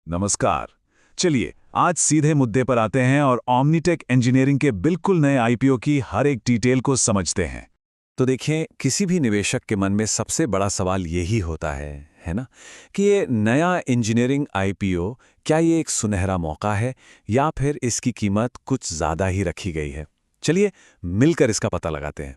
नमस्कार। चलिए आज सीधे मुद्दे पर आते हैं और ओमनीटेक इंजीनियरिंग के बिल्कुल नए आईपीओ की हर एक डिटेल को समझते हैं। तो देखें, किसी भी निवेशक के मन में सबसे बड़ा सवाल यही होता है ना, कि ये नया इंजीनियरिंग आईपीओ क्या ये एक सुनहरा मौका है या फिर इसकी कीमत कुछ ज़्यादा ही रखी गई है। चलिए मिलकर इसका पता लगाते हैं।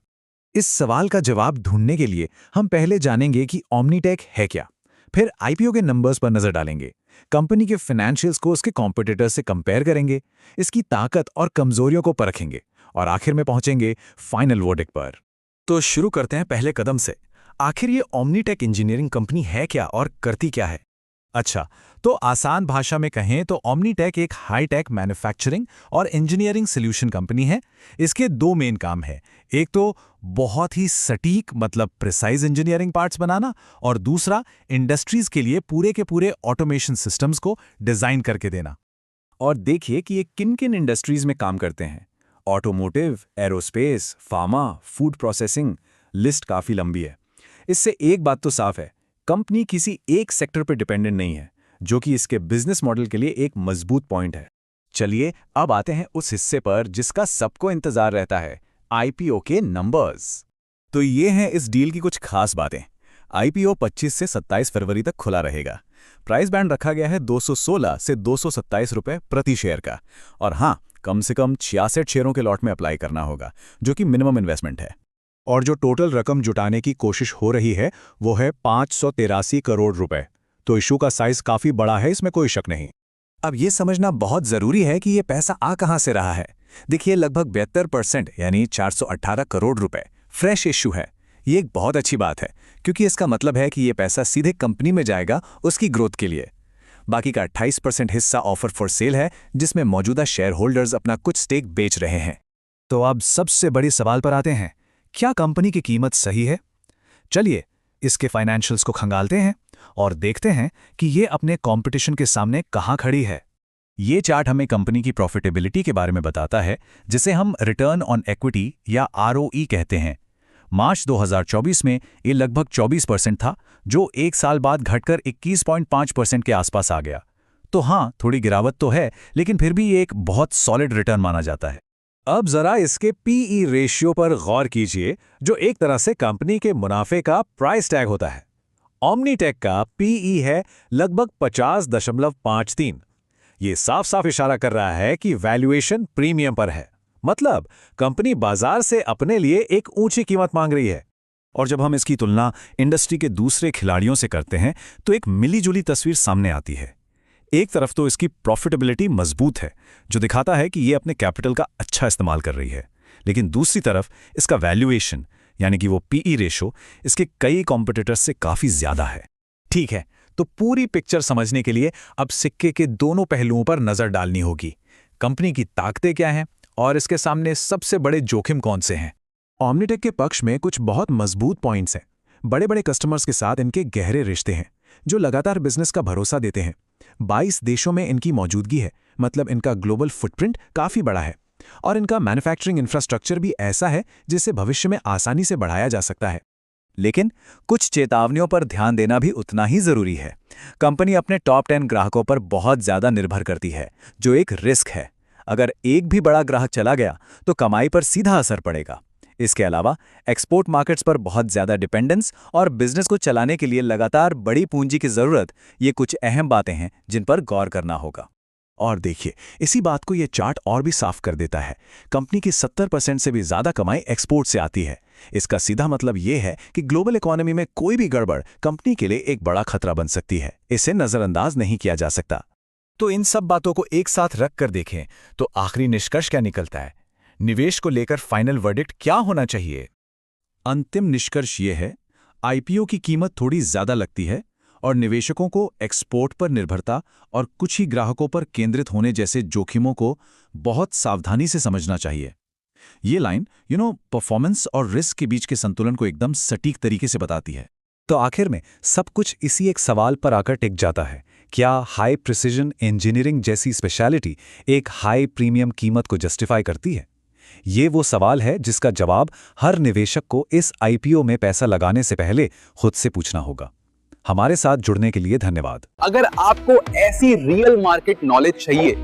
इस सवाल का जवाब ढूंढने के लिए हम पहले जानेंगे कि ओमनीटेक है क्या। फिर आईपीओ के नंबर्स पर नजर डालेंगे, कंपनी के फाइनेंशियल्स को उसके कॉम्पिटिटर से कंपेयर करेंगे, इसकी ताकत और कमजोरियों को परखेंगे और आखिर में पहुंचेंगे फाइनल वर्डिक्ट पर। तो शुरू करते हैं पहले कदम से। आखिर ये ओमनीटेक इंजीनियरिंग कंपनी है क्या और करती क्या है? अच्छा, तो आसान भाषा में कहें तो ओमनीटेक एक हाईटेक मैन्युफैक्चरिंग और इंजीनियरिंग सॉल्यूशन कंपनी है। इसके दो मेन काम हैं। एक तो बहुत ही सटीक मतलब प्रिसाइज इंजीनियरिंग पार्ट्स बनाना, और दूसरा इंडस्ट्रीज के लिए पूरे के पूरे ऑटोमेशन सिस्टम्स को डिजाइन करके देना। और देखिए कि ये किन किन इंडस्ट्रीज में काम करते हैं। Automotive, aerospace, pharma, food processing, list काफ़ी लंबी है। इससे एक बात तो साफ है, कंपनी किसी एक सेक्टर पर डिपेंडेंट नहीं है, जो कि इसके बिजनेस मॉडल के लिए एक मजबूत पॉइंट है। चलिए अब आते हैं उस हिस्से पर जिसका सबको इंतजार रहता है, आईपीओ के नंबर्स। तो ये हैं इस डील की कुछ खास बातें। आईपीओ 25 से 27 फरवरी तक खुला रहेगा। प्राइस बैंड रखा गया है 216 से 227 रुपए प्रति शेयर का। और हाँ, कम से कम 66 शेयरों के लॉट में अप्लाई करना होगा, जो कि मिनिमम इन्वेस्टमेंट है। और जो टोटल रकम जुटाने की कोशिश हो रही है वो है 583 करोड़ रुपए। तो इशू का साइज काफी बड़ा है, इसमें कोई शक नहीं। अब ये समझना बहुत जरूरी है कि ये पैसा आ कहां से रहा है। देखिए, लगभग 72% यानी 418 करोड़ रुपए फ्रेश इश्यू है। ये एक बहुत अच्छी बात है, क्योंकि इसका मतलब है कि ये पैसा सीधे कंपनी में जाएगा उसकी ग्रोथ के लिए। बाकी का 28% हिस्सा ऑफर फॉर सेल है, जिसमें मौजूदा शेयर होल्डर्स अपना कुछ स्टेक बेच रहे हैं। तो अब सबसे बड़े सवाल पर आते हैं, क्या कंपनी की कीमत सही है? चलिए इसके फाइनेंशियल्स को खंगालते हैं और देखते हैं कि ये अपने कंपटीशन के सामने कहां खड़ी है। ये चार्ट हमें कंपनी की प्रॉफिटेबिलिटी के बारे में बताता है, जिसे हम रिटर्न ऑन इक्विटी या आरओई कहते हैं। मार्च 2024 में ये लगभग 24% था, जो एक साल बाद घटकर 21.5% के आसपास आ गया। तो हाँ, थोड़ी गिरावट तो है, लेकिन फिर भी ये एक बहुत सॉलिड रिटर्न माना जाता है। अब जरा इसके पीई रेशियो पर गौर कीजिए, जो एक तरह से कंपनी के मुनाफे का प्राइस टैग होता है। ओमनीटेक का पीई है लगभग 50.53। ये साफ साफ इशारा कर रहा है कि वैल्यूएशन प्रीमियम पर है। मतलब कंपनी बाजार से अपने लिए एक ऊंची कीमत मांग रही है। और जब हम इसकी तुलना इंडस्ट्री के दूसरे खिलाड़ियों से करते हैं तो एक मिलीजुली तस्वीर सामने आती है। एक तरफ तो इसकी प्रॉफिटेबिलिटी मजबूत है, जो दिखाता है कि ये अपने कैपिटल का अच्छा इस्तेमाल कर रही है, लेकिन दूसरी तरफ इसका वैल्यूएशन यानी कि वो पीई रेशो इसके कई कॉम्पिटिटर्स से काफी ज्यादा है। ठीक है, तो पूरी पिक्चर समझने के लिए अब सिक्के के दोनों पहलुओं पर नजर डालनी होगी। कंपनी की ताकतें क्या हैं और इसके सामने सबसे बड़े जोखिम कौन से हैं। ओमनीटेक के पक्ष में कुछ बहुत मजबूत पॉइंट्स हैं। बड़े बड़े कस्टमर्स के साथ इनके गहरे रिश्ते हैं, जो लगातार बिजनेस का भरोसा देते हैं। 22 देशों में इनकी मौजूदगी है, मतलब इनका ग्लोबल फुटप्रिंट काफी बड़ा है। और इनका मैन्युफैक्चरिंग इंफ्रास्ट्रक्चर भी ऐसा है जिसे भविष्य में आसानी से बढ़ाया जा सकता है। लेकिन कुछ चेतावनियों पर ध्यान देना भी उतना ही जरूरी है। कंपनी अपने टॉप 10 ग्राहकों पर बहुत ज्यादा निर्भर करती है, जो एक रिस्क है। अगर एक भी बड़ा ग्राहक चला गया तो कमाई पर सीधा असर पड़ेगा। इसके अलावा एक्सपोर्ट मार्केट्स पर बहुत ज्यादा डिपेंडेंस और बिजनेस को चलाने के लिए लगातार बड़ी पूंजी की जरूरत, ये कुछ अहम बातें हैं जिन पर गौर करना होगा। और देखिए, इसी बात को ये चार्ट और भी साफ कर देता है। कंपनी की 70% से भी ज्यादा कमाई एक्सपोर्ट से आती है। इसका सीधा मतलब ये है कि ग्लोबल इकोनॉमी में कोई भी गड़बड़ कंपनी के लिए एक बड़ा खतरा बन सकती है। इसे नजरअंदाज नहीं किया जा सकता। तो इन सब बातों को एक साथ रख कर देखें तो आखिरी निष्कर्ष क्या निकलता है? निवेश को लेकर फाइनल वर्डिक्ट क्या होना चाहिए? अंतिम निष्कर्ष ये है, आईपीओ की कीमत थोड़ी ज्यादा लगती है और निवेशकों को एक्सपोर्ट पर निर्भरता और कुछ ही ग्राहकों पर केंद्रित होने जैसे जोखिमों को बहुत सावधानी से समझना चाहिए। ये लाइन परफॉर्मेंस और रिस्क के बीच के संतुलन को एकदम सटीक तरीके से बताती है। तो आखिर में सब कुछ इसी एक सवाल पर आकर टिक जाता है, क्या हाई प्रिसिजन इंजीनियरिंग जैसी स्पेशलिटी एक हाई प्रीमियम कीमत को जस्टिफाई करती है? ये वो सवाल है जिसका जवाब हर निवेशक को इस आईपीओ में पैसा लगाने से पहले खुद से पूछना होगा। हमारे साथ जुड़ने के लिए धन्यवाद। अगर आपको ऐसी रियल मार्केट नॉलेज चाहिए